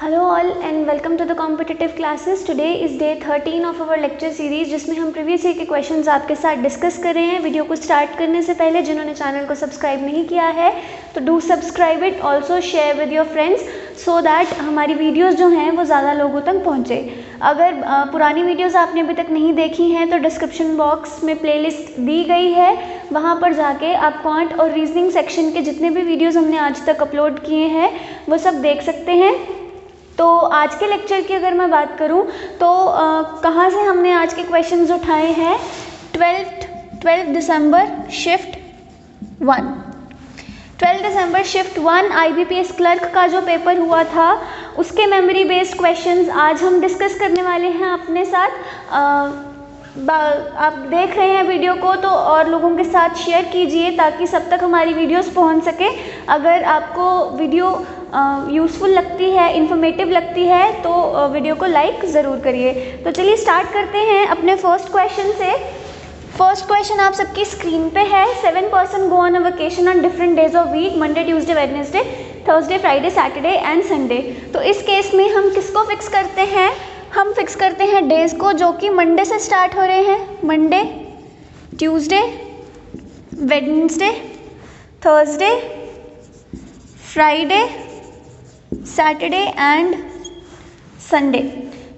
Hello all and welcome to the competitive classes. Today is day 13 of our lecture series, जिसमें हम previous year के questions आपके साथ discuss कर रहे हैं। वीडियो को स्टार्ट करने से पहले जिन्होंने चैनल को सब्सक्राइब नहीं किया है तो do subscribe it, also share with your friends so that हमारी वीडियोज़ जो हैं वो ज़्यादा लोगों तक पहुँचे। अगर पुरानी वीडियोज़ आपने अभी तक नहीं देखी हैं तो डिस्क्रिप्शन बॉक्स में प्लेलिस्ट दी गई है, वहाँ पर जाके आप क्वांट और रीजनिंग सेक्शन के जितने भी वीडियोज़ हमने आज तक अपलोड किए हैं वो सब देख सकते हैं। तो आज के लेक्चर की अगर मैं बात करूं तो कहाँ से हमने आज के क्वेश्चंस उठाए हैं। 12 दिसंबर शिफ्ट 1 IBPS क्लर्क का जो पेपर हुआ था उसके मेमोरी बेस्ड क्वेश्चंस आज हम डिस्कस करने वाले हैं अपने साथ। आप देख रहे हैं वीडियो को तो और लोगों के साथ शेयर कीजिए ताकि सब तक हमारी वीडियोस पहुंच सके। अगर आपको वीडियो यूज़फुल लगती है, इन्फॉर्मेटिव लगती है तो वीडियो को लाइक ज़रूर करिए। तो चलिए स्टार्ट करते हैं अपने फर्स्ट क्वेश्चन से। फर्स्ट क्वेश्चन आप सबकी स्क्रीन पे है। 7 person go on a vacation on different days of week, Monday, Tuesday, Wednesday, Thursday, Friday, Saturday and Sunday. तो इस केस में हम किसको फिक्स करते हैं? हम फिक्स करते हैं डेज को जो कि मंडे से स्टार्ट हो रहे हैं। Monday, Tuesday, Wednesday, Thursday, Friday, Saturday and Sunday.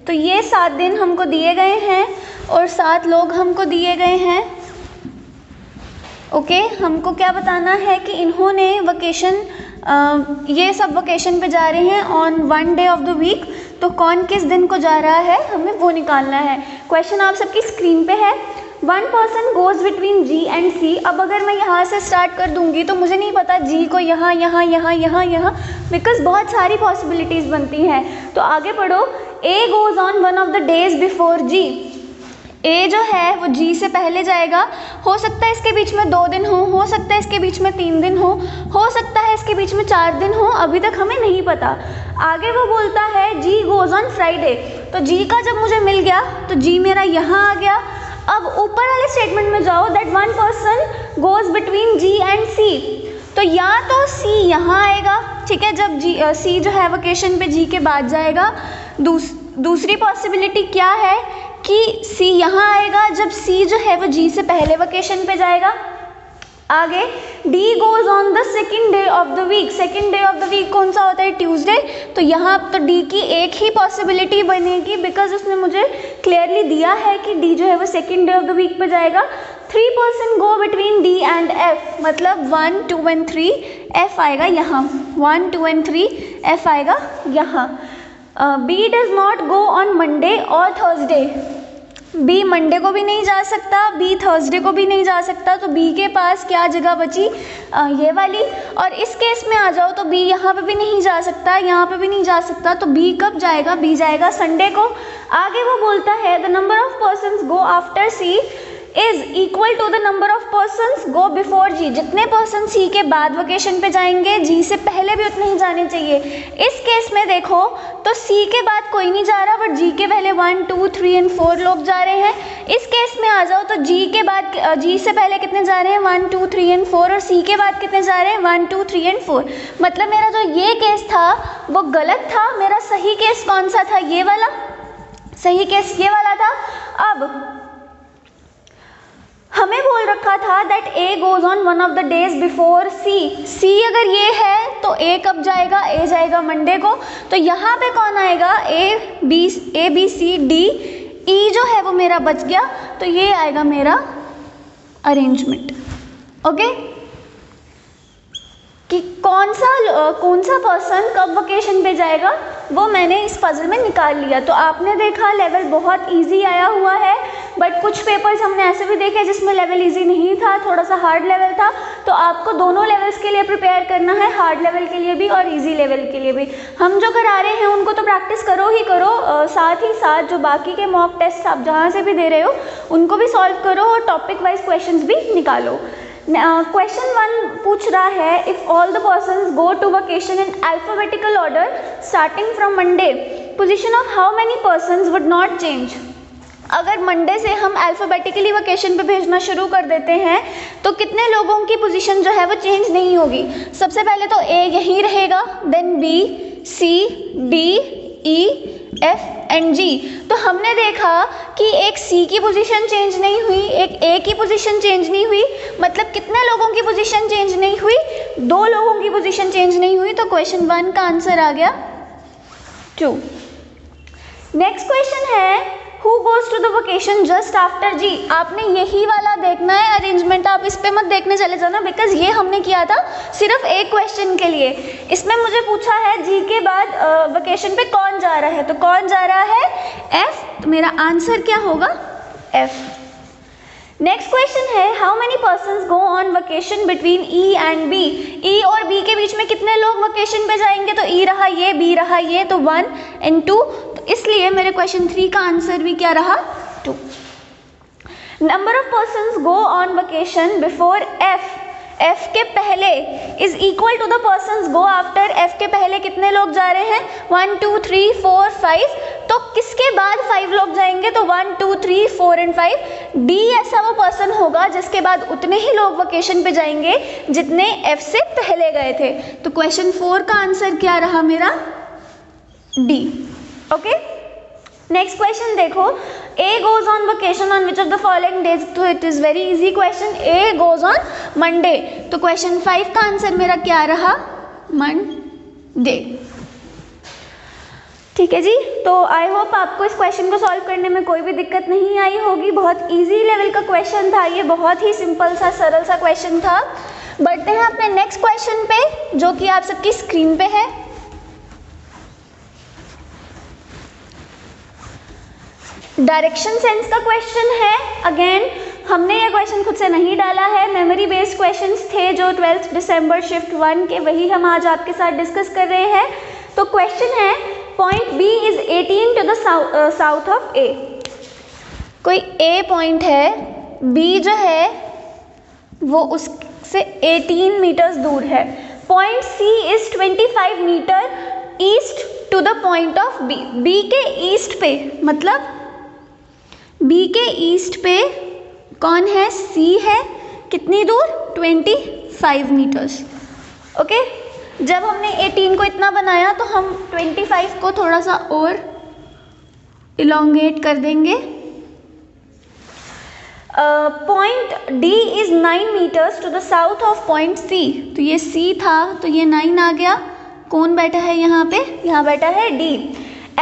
तो ये 7 दिन हमको दिए गए हैं और 7 लोग हमको दिए गए हैं। ओके, हमको क्या बताना है कि इन्होंने वेकेशन ये सब वेकेशन पे जा रहे हैं on 1 day of the week. तो कौन किस दिन को जा रहा है हमें वो निकालना है। क्वेश्चन आप सबकी स्क्रीन पे है। 1 person goes between G and C। अब अगर मैं यहाँ से स्टार्ट कर दूंगी तो मुझे नहीं पता G को यहाँ यहाँ यहाँ यहाँ यहाँ, बिकॉज बहुत सारी पॉसिबिलिटीज़ बनती हैं। तो आगे पढ़ो। A goes on one of the days before G। A जो है वो G से पहले जाएगा। हो सकता है इसके बीच में 2 दिन हो सकता है इसके बीच में 3 दिन हो सकता है इसके बीच में 4 दिन हो, अभी तक हमें नहीं पता। आगे वो बोलता है G गोज ऑन फ्राइडे। तो G का जब मुझे मिल गया तो G मेरा यहाँ आ गया। अब ऊपर वाले स्टेटमेंट में जाओ, that 1 person goes between G and C। तो या तो C यहाँ आएगा, ठीक है, जब C जो है वेकेशन पे G के बाद जाएगा। दूसरी पॉसिबिलिटी क्या है कि C यहाँ आएगा जब C जो है वो G से पहले वेकेशन पे जाएगा। आगे D goes on the second day of the week. Second day of the week कौन सा होता है? ट्यूसडे। तो यहाँ तो D की एक ही पॉसिबिलिटी बनेगी बिकॉज उसने मुझे क्लियरली दिया है कि D जो है वो second day of the week पे जाएगा। 3 person go between D and F, मतलब 1, 2 एंड 3, F आएगा यहाँ। 1, 2 एंड 3, F आएगा यहाँ। B does not go on Monday और थर्सडे। B मंडे को भी नहीं जा सकता, B थर्सडे को भी नहीं जा सकता। तो B के पास क्या जगह बची? ये वाली। और इस केस में आ जाओ तो B यहाँ पे भी नहीं जा सकता, यहाँ पे भी नहीं जा सकता। तो B कब जाएगा? B जाएगा संडे को। आगे वो बोलता है the number of persons go after C is equal to the number of persons go before G। जितने पर्सन C के बाद वेकेशन पे जाएंगे G से पहले भी उतने ही जाने चाहिए। इस केस में देखो तो C के बाद कोई नहीं जा रहा बट G के पहले 1, 2, 3 एंड 4 लोग जा रहे हैं। इस केस में आ जाओ तो G के बाद G से पहले कितने जा रहे हैं? 1, 2, 3 एंड 4। और C के बाद कितने जा रहे हैं? 1, 2, 3 एंड 4। मतलब मेरा जो ये केस था वो गलत था। मेरा सही केस कौन सा था? ये वाला। सही केस ये वाला था। अब हमें बोल रखा था that A goes on one of the days before C अगर ये है तो A कब जाएगा? A जाएगा मंडे को। तो यहाँ पे कौन आएगा? A, B, C, D, E जो है वो मेरा बच गया। तो ये आएगा मेरा अरेंजमेंट। ओके, कि कौन सा पर्सन कब वेकेशन पे जाएगा वो मैंने इस पजल में निकाल लिया। तो आपने देखा लेवल बहुत इजी आया हुआ है, बट कुछ पेपर्स हमने ऐसे भी देखे जिसमें लेवल इजी नहीं था, थोड़ा सा हार्ड लेवल था। तो आपको दोनों लेवल्स के लिए प्रिपेयर करना है, हार्ड लेवल के लिए भी और इजी लेवल के लिए भी। हम जो करा रहे हैं उनको तो प्रैक्टिस करो ही करो, साथ ही साथ जो बाकी के मॉक टेस्ट आप जहाँ से भी दे रहे हो उनको भी सॉल्व करो और टॉपिक वाइज क्वेश्चंस भी निकालो। क्वेश्चन 1 पूछ रहा है if all the persons go to vacation in alphabetical order starting from Monday, position of how many persons would not change. अगर मंडे से हम अल्फ़ाबेटिकली वेकेशन पे भेजना शुरू कर देते हैं तो कितने लोगों की पोजीशन जो है वो चेंज नहीं होगी। सबसे पहले तो ए यहीं रहेगा, then B, C, D, E, F and G। तो हमने देखा कि एक C की पोजीशन चेंज नहीं हुई, एक A की पोजीशन चेंज नहीं हुई, मतलब कितने लोगों की पोजीशन चेंज नहीं हुई, 2 लोगों की पोजीशन चेंज नहीं हुई। तो क्वेश्चन 1 का आंसर आ गया 2। नेक्स्ट क्वेश्चन है Who goes to the vacation just after G। आपने यही वाला देखना है अरेंजमेंट, आप इस पे मत देखने चले जाना, बिकॉज ये हमने किया था सिर्फ एक क्वेश्चन के लिए। इसमें मुझे पूछा है G के बाद वेकेशन पे कौन जा रहा है, तो कौन जा रहा है F, तो मेरा आंसर क्या होगा F। नेक्स्ट क्वेश्चन है how many persons go on vacation between E and B। E और B के बीच में कितने लोग वेकेशन पे जाएंगे, तो E रहा ये, B रहा ये, तो 1 and 2, तो इसलिए मेरे क्वेश्चन 3 का आंसर भी क्या रहा 2। Number of persons go on vacation before F, F के पहले is equal to the persons go after. F के पहले कितने लोग जा रहे हैं 1 2 3 4 5, तो किसके बाद 5 लोग जाएंगे, तो 1 2 3 4 एंड 5। D ऐसा वो पर्सन होगा जिसके बाद उतने ही लोग वेकेशन पे जाएंगे जितने F से पहले गए थे। तो क्वेश्चन 4 का आंसर क्या रहा मेरा D। ओके, नेक्स्ट क्वेश्चन देखो A goes on vacation on which of the following days। तो it is very easy question, A goes on Monday। तो क्वेश्चन 5 का आंसर मेरा क्या रहा Monday। ठीक है जी, तो आई होप आपको इस क्वेश्चन को सॉल्व करने में कोई भी दिक्कत नहीं आई होगी। बहुत इजी लेवल का क्वेश्चन था ये, बहुत ही सिंपल सा सरल सा क्वेश्चन था। बढ़ते हैं अपने नेक्स्ट क्वेश्चन पे जो कि आप सबकी स्क्रीन पे है। डायरेक्शन सेंस का क्वेश्चन है। अगेन हमने ये क्वेश्चन खुद से नहीं डाला है, मेमोरी बेस्ड क्वेश्चंस थे जो 12 दिसंबर शिफ्ट 1 के, वही हम आज आपके साथ डिस्कस कर रहे हैं। तो क्वेश्चन है point B is 18 to the south of A। कोई A पॉइंट है, B जो है वो उससे 18 मीटर्स दूर है। Point C is 25 metre east to the point of B। B के ईस्ट पे, मतलब B के ईस्ट पे कौन है C है, कितनी दूर 25 मीटर्स। ओके, जब हमने 18 को इतना बनाया तो हम 25 को थोड़ा सा और इलोंगेट कर देंगे। Point D is 9 metres to the south of point C। तो ये C था तो ये 9 आ गया। कौन बैठा है यहाँ पे, यहाँ बैठा है D।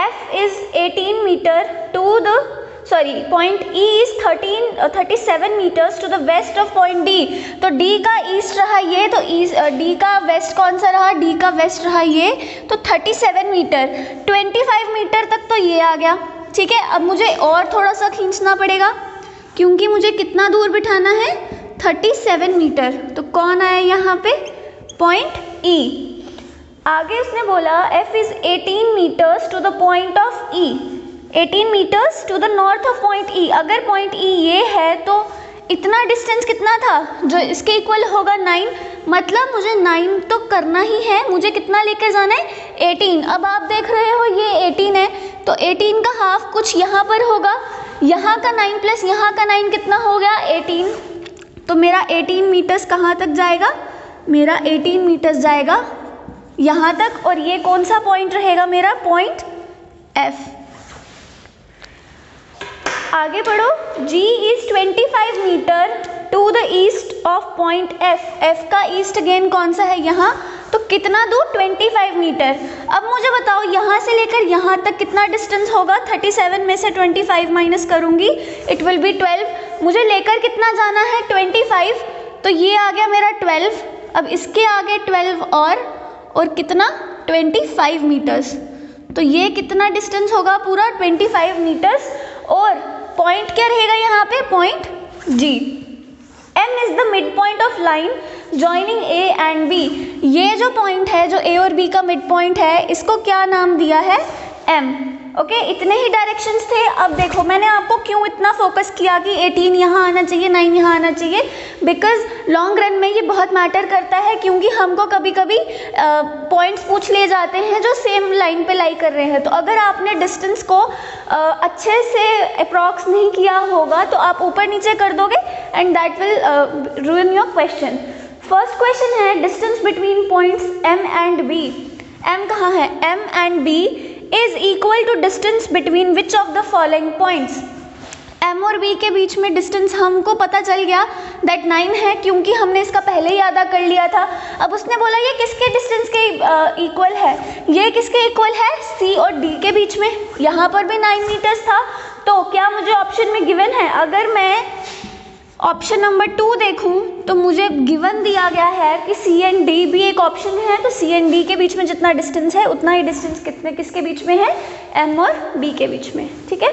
F is 18 metre to the point E is 37 metres to the west of point D। तो D का ईस्ट रहा ये, तो D का वेस्ट कौन सा रहा, D का वेस्ट रहा ये, तो 37 मीटर, 25 मीटर तक तो ये आ गया। ठीक है, अब मुझे और थोड़ा सा खींचना पड़ेगा क्योंकि मुझे कितना दूर बिठाना है 37 मीटर। तो कौन आया यहाँ पे, पॉइंट E। आगे उसने बोला F is 18 metres to the point of E, 18 metres to the north of point E। अगर पॉइंट E ये है तो इतना डिस्टेंस कितना था जो इसके इक्वल होगा 9, मतलब मुझे 9 तो करना ही है। मुझे कितना लेकर जाना है 18। अब आप देख रहे हो ये 18 है, तो 18 का हाफ कुछ यहाँ पर होगा, यहाँ का 9 प्लस यहाँ का 9 कितना हो गया 18। तो मेरा 18 मीटर्स कहाँ तक जाएगा, मेरा 18 मीटर्स जाएगा यहाँ तक, और ये कौन सा पॉइंट रहेगा मेरा, पॉइंट F। आगे बढ़ो, G is 25 metre to the east of point F। F का ईस्ट अगेन कौन सा है यहाँ, तो कितना दूर 25 मीटर। अब मुझे बताओ यहाँ से लेकर यहाँ तक कितना डिस्टेंस होगा, 37 में से 25 माइनस करूँगी, इट विल बी 12। मुझे लेकर कितना जाना है 25, तो ये आ गया मेरा 12। अब इसके आगे 12 और कितना 25 मीटर्स, तो ये कितना डिस्टेंस होगा पूरा 25 मीटर्स। और पॉइंट क्या रहेगा यहाँ पे, point G। M is the mid point of line joining A and B। ये जो पॉइंट है, जो A और B का मिड पॉइंट है, इसको क्या नाम दिया है, M। ओके, इतने ही डायरेक्शंस थे। अब देखो मैंने आपको क्यों इतना फोकस किया कि 18 यहाँ आना चाहिए, 9 यहाँ आना चाहिए, बिकॉज लॉन्ग रन में ये बहुत मैटर करता है, क्योंकि हमको कभी कभी पॉइंट्स पूछ लिए जाते हैं जो सेम लाइन पे लाई कर रहे हैं। तो अगर आपने डिस्टेंस को अच्छे से अप्रॉक्स नहीं किया होगा तो आप ऊपर नीचे कर दोगे and that will ruin your question. First question है distance between points M and B। m कहाँ है, m and b is equal to distance between which of the following points. m और b के बीच में डिस्टेंस हमको पता चल गया दैट 9 है, क्योंकि हमने इसका पहले ही अदा कर लिया था। अब उसने बोला ये किसके डिस्टेंस के इक्वल है, ये किसके इक्वल है, c और d के बीच में। यहाँ पर भी 9 मीटर्स था, तो क्या मुझे ऑप्शन में गिवन है, अगर मैं ऑप्शन नंबर 2 देखूं तो मुझे गिवन दिया गया है कि सी एंड डी भी एक ऑप्शन है, तो सी एंड डी के बीच में जितना डिस्टेंस है उतना ही डिस्टेंस किसके बीच में है, एम और बी के बीच में। ठीक है,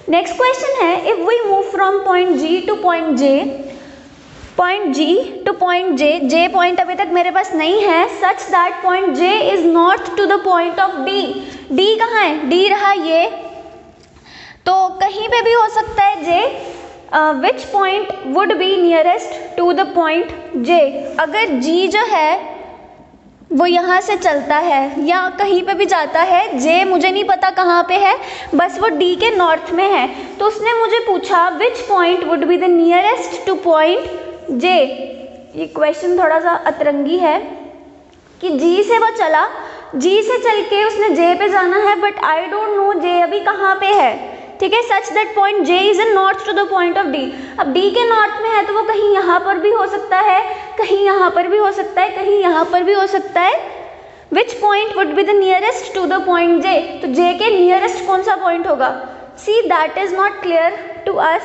नेक्स्ट क्वेश्चन है, if we move from point G to point J, point G to point J, J point अभी तक मेरे पास नहीं है, such that point J is north to the point of D. D कहाँ है, डी रहा ये, तो कहीं पे भी हो सकता है J, which point would be nearest to the point J. अगर जी जो है वो यहाँ से चलता है या कहीं पे भी जाता है, जे मुझे नहीं पता कहाँ पे है, बस वो डी के नॉर्थ में है, तो उसने मुझे पूछा which point would be the nearest to point J. ये क्वेश्चन थोड़ा सा अतरंगी है कि जी से वो चला, जी से चल के उसने जे पे जाना है, but I don't know J अभी कहाँ पे है। ठीक है, such that point J is in north to the point of D. अब डी के नॉर्थ में है तो वो कहीं यहाँ पर भी हो सकता है, कहीं यहाँ पर भी हो सकता है, कहीं यहाँ पर भी हो सकता है। Which point would be the nearest to the point J, तो जे के नियरेस्ट कौन सा पॉइंट होगा, see that is not clear to us,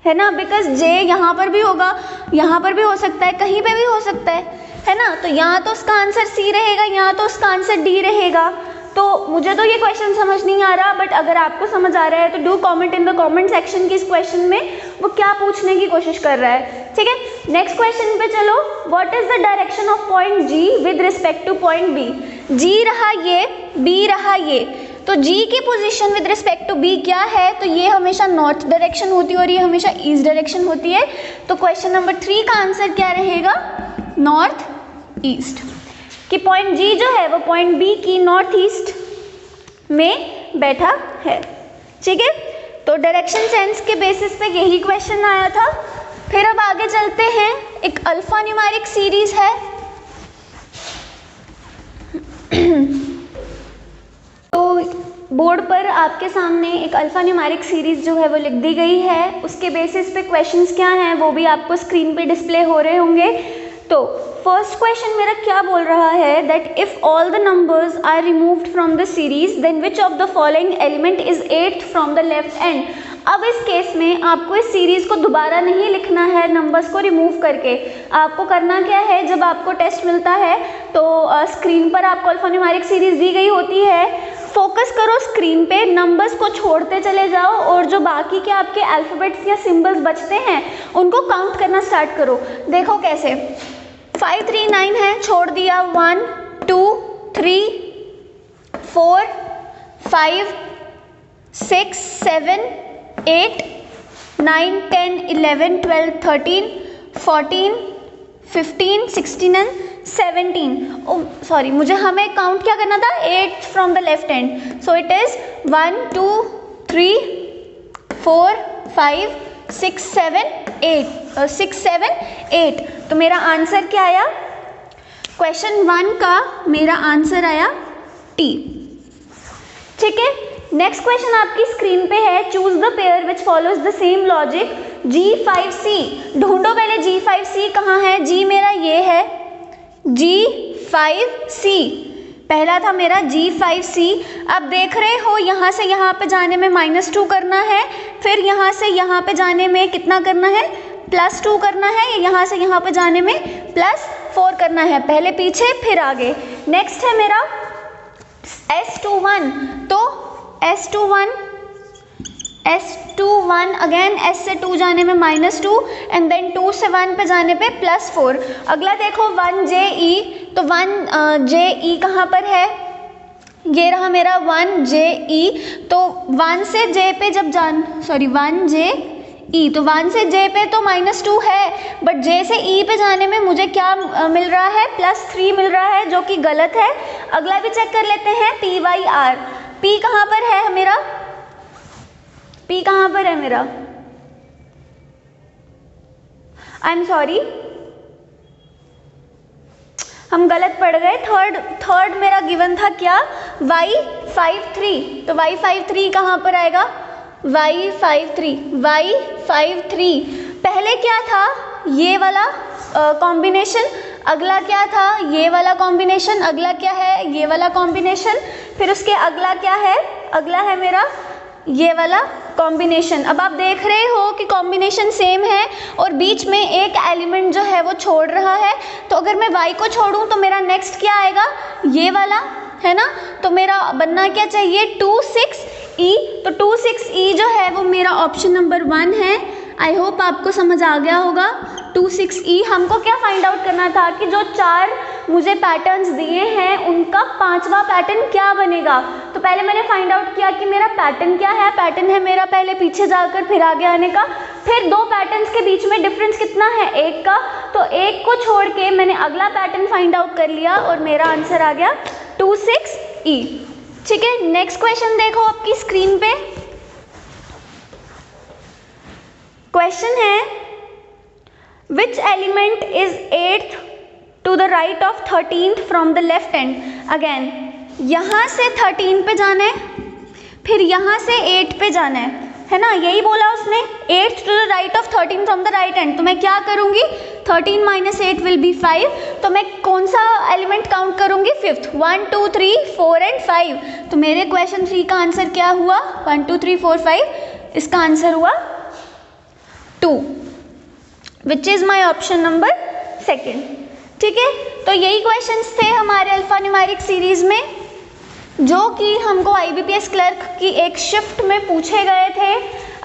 है ना, बिकॉज जे यहाँ पर भी होगा, यहाँ पर भी हो सकता है, कहीं पे भी हो सकता है ना, तो यहाँ तो उसका आंसर सी रहेगा, यहाँ तो उसका आंसर डी रहेगा। तो मुझे तो ये क्वेश्चन समझ नहीं आ रहा, बट अगर आपको समझ आ रहा है तो do comment in the comment section कि इस क्वेश्चन में वो क्या पूछने की कोशिश कर रहा है। ठीक है, नेक्स्ट क्वेश्चन पे चलो, what is the direction of point G with respect to point B. G रहा ये, बी रहा ये, तो जी की position with respect to B क्या है, तो ये हमेशा नॉर्थ डायरेक्शन होती है और ये हमेशा ईस्ट डायरेक्शन होती है, तो क्वेश्चन नंबर 3 का आंसर क्या रहेगा, नॉर्थ ईस्ट, कि पॉइंट जी जो है वो पॉइंट बी की नॉर्थ ईस्ट में बैठा है। ठीक है, तो डायरेक्शन सेंस के बेसिस पे यही क्वेश्चन आया था। फिर अब आगे चलते हैं, एक अल्फा न्यूमेरिक सीरीज है तो बोर्ड पर आपके सामने एक अल्फा न्यूमेरिक सीरीज जो है वो लिख दी गई है, उसके बेसिस पे क्वेश्चंस क्या हैं वो भी आपको स्क्रीन पे डिस्प्ले हो रहे होंगे। तो फर्स्ट क्वेश्चन मेरा क्या बोल रहा है, that if all the numbers are removed from the series then which of the following element is 8th from the left end. अब इस केस में आपको इस सीरीज को दोबारा नहीं लिखना है नंबर्स को रिमूव करके, आपको करना क्या है, जब आपको टेस्ट मिलता है तो स्क्रीन पर आपको अल्फान्यूमेरिक सीरीज दी गई होती है, फोकस करो स्क्रीन पे, नंबर्स को छोड़ते चले जाओ और जो बाकी के आपके अल्फ़ाबेट्स या सिंबल्स बचते हैं उनको काउंट करना स्टार्ट करो। देखो कैसे, 5 3 9 है, छोड़ दिया 1 2 3 4 5 6 7 8 9 10 11 12 13 14 15 16 एंड 17। ओ सॉरी, मुझे हमें काउंट क्या करना था, 8 from the left hand, so it is 1 2 3 4 5 6 7 8। तो मेरा आंसर क्या आया, क्वेश्चन 1 का मेरा आंसर आया टी। ठीक है, नेक्स्ट क्वेश्चन आपकी स्क्रीन पे है, choose the pair which follows the same logic G5C। ढूंढो पहले G5C कहाँ है, G मेरा ये है, G5C पहला था मेरा G5C। अब देख रहे हो यहाँ से यहाँ पे जाने में -2 करना है, फिर यहाँ से यहाँ पे जाने में कितना करना है, +2 करना है, यहाँ से यहाँ पे जाने में +4 करना है, पहले पीछे फिर आगे। नेक्स्ट है मेरा S21, तो S21 अगेन S से 2 जाने में -2 एंड देन 2 से 1 पे जाने पे +4। अगला देखो 1JE, तो 1JE कहाँ पर है, ये रहा मेरा 1JE, तो 1 से J पे जब 1JE, तो 1 से J पे तो -2 है, बट J से E पे जाने में मुझे क्या मिल रहा है, +3 मिल रहा है, जो कि गलत है। अगला भी चेक कर लेते हैं, PYR, P कहाँ पर है मेरा, P कहाँ पर है मेरा, आई एम सॉरी, हम गलत पढ़ गए। थर्ड मेरा गिवन था क्या, y53, तो y53 कहाँ पर आएगा, y53 पहले क्या था, ये वाला कॉम्बिनेशन, अगला क्या था, ये वाला कॉम्बिनेशन, अगला क्या है, ये वाला कॉम्बिनेशन, फिर उसके अगला क्या है, अगला है मेरा ये वाला कॉम्बिनेशन। अब आप देख रहे हो कि कॉम्बिनेशन सेम है और बीच में एक एलिमेंट जो है वो छोड़ रहा है, तो अगर मैं y को छोड़ूं तो मेरा नेक्स्ट क्या आएगा, ये वाला है ना, तो मेरा बनना क्या चाहिए 26E, तो 26E जो है वो मेरा ऑप्शन नंबर 1 है। आई होप आपको समझ आ गया होगा। 26E हमको क्या फाइंड आउट करना था कि जो 4 मुझे पैटर्न्स दिए हैं उनका 5वां पैटर्न क्या बनेगा। तो पहले मैंने फाइंड आउट किया कि मेरा पैटर्न क्या है, पैटर्न है मेरा पहले पीछे जाकर फिर आगे आने का, फिर 2 पैटर्न्स के बीच में डिफरेंस कितना है, 1 का, तो 1 को छोड़ के मैंने अगला पैटर्न फाइंड आउट कर लिया और मेरा आंसर आ गया 26E। ठीक है, नेक्स्ट क्वेश्चन देखो आपकी स्क्रीन पे। क्वेश्चन है which element is 8th to the right of 13th from the left hand. Again यहाँ से 13 पे जाना है, फिर यहाँ से 8 पे जाना है ना, यही बोला उसने, 8th to the right of 13 from the right hand. तो मैं क्या करूँगी, 13 - 8 विल बी 5, तो मैं कौन सा एलिमेंट काउंट करूँगी, 5th, 1 2 3 4 एंड 5। तो मेरे क्वेश्चन 3 का आंसर क्या हुआ, 1 2 3 4 5, इसका आंसर हुआ 2, which is my option number 2। ठीक है, तो यही क्वेश्चंस थे हमारे अल्फा न्यूमेरिक सीरीज में, जो कि हमको IBPS क्लर्क की एक शिफ्ट में पूछे गए थे।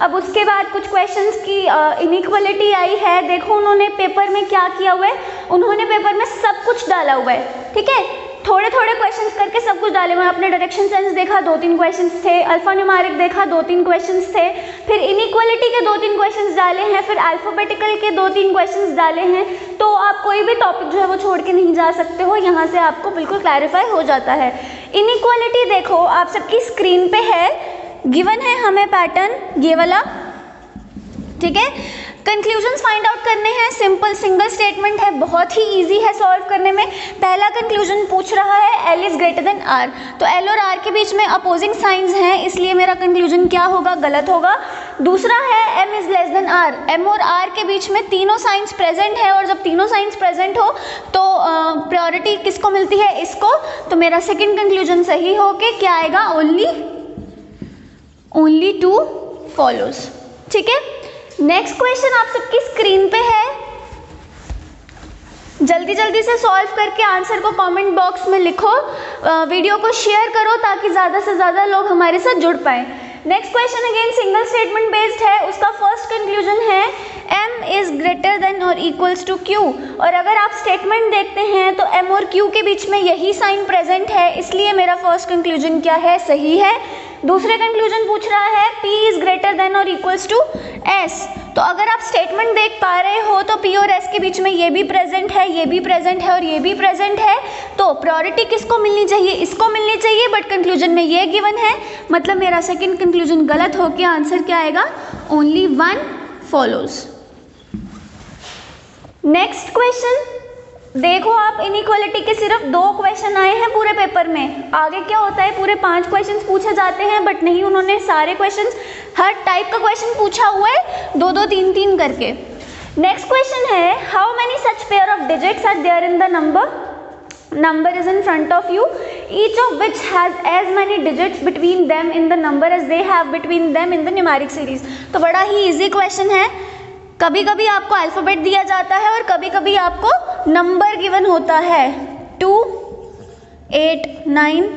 अब उसके बाद कुछ क्वेश्चंस की इनइक्वालिटी आई है। देखो उन्होंने पेपर में क्या किया हुआ है, उन्होंने पेपर में सब कुछ डाला हुआ है। ठीक है, थोड़े थोड़े क्वेश्चंस करके सब कुछ डाले हुए हैं। आपने डायरेक्शन सेंस देखा, 2-3 क्वेश्चंस थे, अल्फा न्यूमेरिक देखा, 2-3 क्वेश्चंस थे, फिर इनइक्वालिटी के 2-3 क्वेश्चंस डाले हैं, फिर अल्फाबेटिकल के 2-3 क्वेश्चंस डाले हैं। तो आप कोई भी टॉपिक जो है वो छोड़ के नहीं जा सकते हो, यहाँ से आपको बिल्कुल क्लैरिफाई हो जाता है। इनइक्वालिटी देखो आप सबकी स्क्रीन पे है, गिवन है हमें पैटर्न ये वाला। ठीक है, कंक्लूजन्स फाइंड आउट करने हैं, सिंपल सिंगल स्टेटमेंट है, बहुत ही इजी है सॉल्व करने में। पहला कंक्लूजन पूछ रहा है L is greater than R, तो L और R के बीच में अपोजिंग साइंस हैं, इसलिए मेरा कंक्लूजन क्या होगा, गलत होगा। दूसरा है M is less than R, M और R के बीच में तीनों साइंस प्रेजेंट है, और जब तीनों साइंस प्रेजेंट हो तो प्रायोरिटी किसको मिलती है, इसको। तो मेरा सेकेंड कंक्लूजन सही हो के क्या आएगा, ओनली 2 फॉलोज। ठीक है, नेक्स्ट क्वेश्चन आप सबकी स्क्रीन पे है, जल्दी जल्दी से सॉल्व करके आंसर को कमेंट बॉक्स में लिखो, वीडियो को शेयर करो ताकि ज़्यादा से ज़्यादा लोग हमारे साथ जुड़ पाए। Next question again single statement based है, उसका फर्स्ट कंक्लूजन है M इज ग्रेटर देन और इक्वल्स टू Q, और अगर आप स्टेटमेंट देखते हैं तो M और Q के बीच में यही साइन प्रेजेंट है, इसलिए मेरा फर्स्ट कंक्लूजन क्या है, सही है। दूसरे कंक्लूजन पूछ रहा है P इज ग्रेटर देन और इक्वल्स टू S, तो अगर आप स्टेटमेंट देख पा रहे हो तो P और S के बीच में ये भी प्रेजेंट है, ये भी प्रेजेंट है और ये भी प्रेजेंट है, तो प्रायोरिटी किसको मिलनी चाहिए, इसको मिलनी चाहिए, बट कंक्लूजन में ये गिवन है, मतलब मेरा सेकंड कंक्लूजन गलत हो के आंसर क्या आएगा, ओनली 1 फॉलोज। नेक्स्ट क्वेश्चन देखो आप, इनइक्वालिटी के सिर्फ 2 क्वेश्चन आए हैं पूरे पेपर में, आगे क्या होता है पूरे 5 क्वेश्चंस पूछे जाते हैं, बट नहीं, उन्होंने सारे क्वेश्चंस, हर टाइप का क्वेश्चन पूछा हुआ है, 2-2 3-3 करके। नेक्स्ट क्वेश्चन है how many such pair of digits are there in the number is in front of you, each of which has as many digits between them in the number as they have between them in the numeric series। तो बड़ा ही easy question है, कभी कभी आपको alphabet दिया जाता है और कभी कभी आपको नंबर गिवन होता है, 2 8 9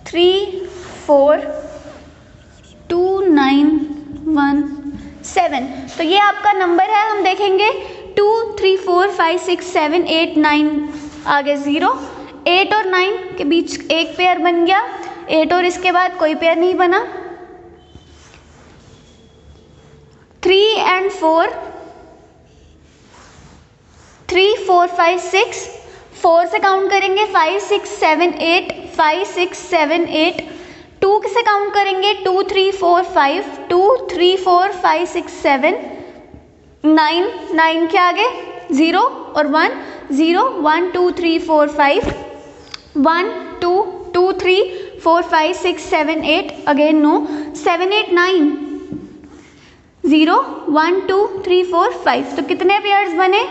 3 4 2 9 1 7, तो ये आपका नंबर है, हम देखेंगे 2 3 4 5 6 7 8 9, आगे 0, 8 और 9 के बीच एक पेयर बन गया, 8 और इसके बाद कोई पेयर नहीं बना, 3 and 4 3 4 5 6, 4 से काउंट करेंगे 5 6 7 8 5 6 7 8, 2 से काउंट करेंगे 2 3 4 5 2 3 4 5 6 7, 9 के आगे 0 और 1, 0 1 2 3 4 5 1 2 2 3 4 5 6 7 8 again no 7 8 9 0 1 2 3 4 5 तो कितने पेयर्स बने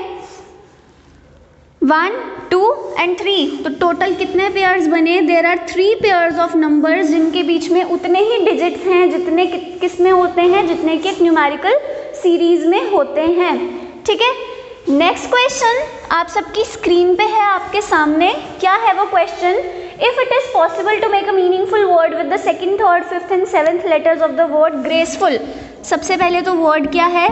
1 2 एंड 3 तो टोटल कितने पेयर्स बने there are 3 pairs of numbers जिनके बीच में उतने ही डिजिट्स हैं जितने किस में होते हैं जितने कि एक न्यूमेरिकल सीरीज में होते हैं। ठीक है, नेक्स्ट क्वेश्चन आप सबकी स्क्रीन पे है आपके सामने। क्या है वो question? If it is possible to make a meaningful word with the second third fifth and seventh letters of the word graceful. सबसे पहले तो वर्ड क्या है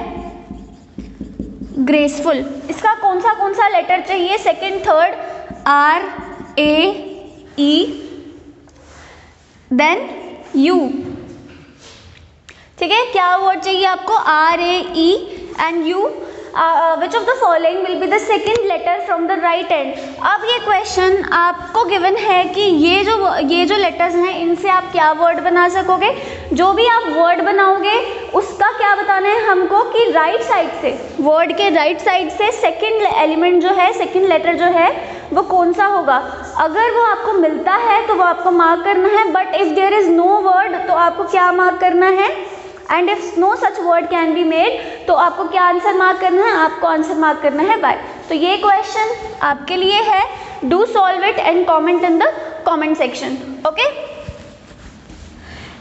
ग्रेसफुल। इसका कौन सा लेटर चाहिए second third? R A E then U। ठीक है, क्या वर्ड चाहिए आपको? R A E and U। Which of the following will be the second letter from the right end. अब ये क्वेश्चन आपको गिवन है कि ये जो लेटर्स हैं इनसे आप क्या वर्ड बना सकोगे। जो भी आप वर्ड बनाओगे उसका क्या बताना है हमको कि राइट साइड से, वर्ड के राइट साइड से सेकेंड एलिमेंट जो है, सेकेंड लेटर जो है वो कौन सा होगा। अगर वो आपको मिलता है तो वो आपको मार्क करना है, but if there is no word तो आपको क्या मार्क करना है? And if no such word can be made तो आपको क्या आंसर मार्क करना है? आपको आंसर मार्क करना है बाय। तो ये क्वेश्चन आपके लिए है, do solve it and comment in the comment section. Okay,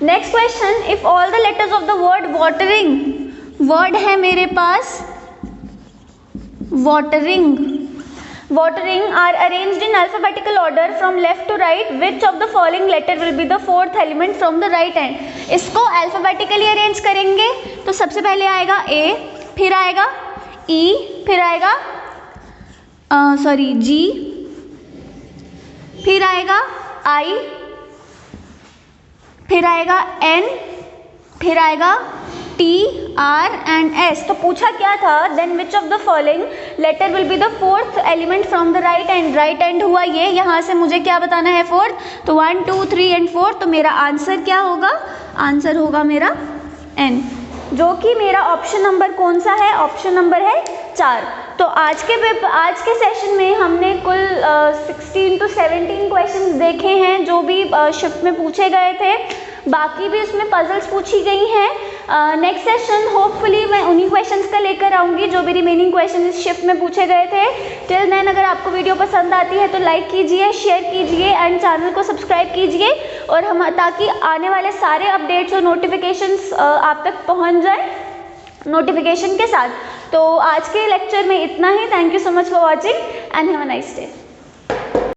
next question, if all the letters of the word watering, word है मेरे पास watering, watering are arranged in alphabetical order from left to right, which of the following letter will be the fourth element from the right hand? इसको alphabetically arrange करेंगे तो सबसे पहले आएगा A, फिर आएगा E, फिर आएगा G, फिर आएगा I, फिर आएगा N, फिर आएगा T, R and S। तो पूछा क्या था? Then which of the following letter will be the fourth element from the right end. Right end हुआ ये, यहाँ से मुझे क्या बताना है? फोर्थ। तो 1 2 3 एंड 4, तो मेरा आंसर क्या होगा? आंसर होगा मेरा N, जो कि मेरा ऑप्शन नंबर कौन सा है? ऑप्शन नंबर है 4। तो आज के सेशन में हमने कुल 16 to 17 क्वेश्चंस देखे हैं जो भी शिफ्ट में पूछे गए थे, बाकी भी उसमें पजल्स पूछी गई हैं। नेक्स्ट सेशन होपफुली मैं उन्हीं क्वेश्चंस का लेकर आऊँगी जो भी रिमेनिंग क्वेश्चन इस शिफ्ट में पूछे गए थे। टिल देन अगर आपको वीडियो पसंद आती है तो लाइक कीजिए, शेयर कीजिए एंड चैनल को सब्सक्राइब कीजिए, और हम ताकि आने वाले सारे अपडेट्स और नोटिफिकेशंस आप तक पहुँच जाए नोटिफिकेशन के साथ। तो आज के लेक्चर में इतना ही। Thank you so much for watching and have a nice day.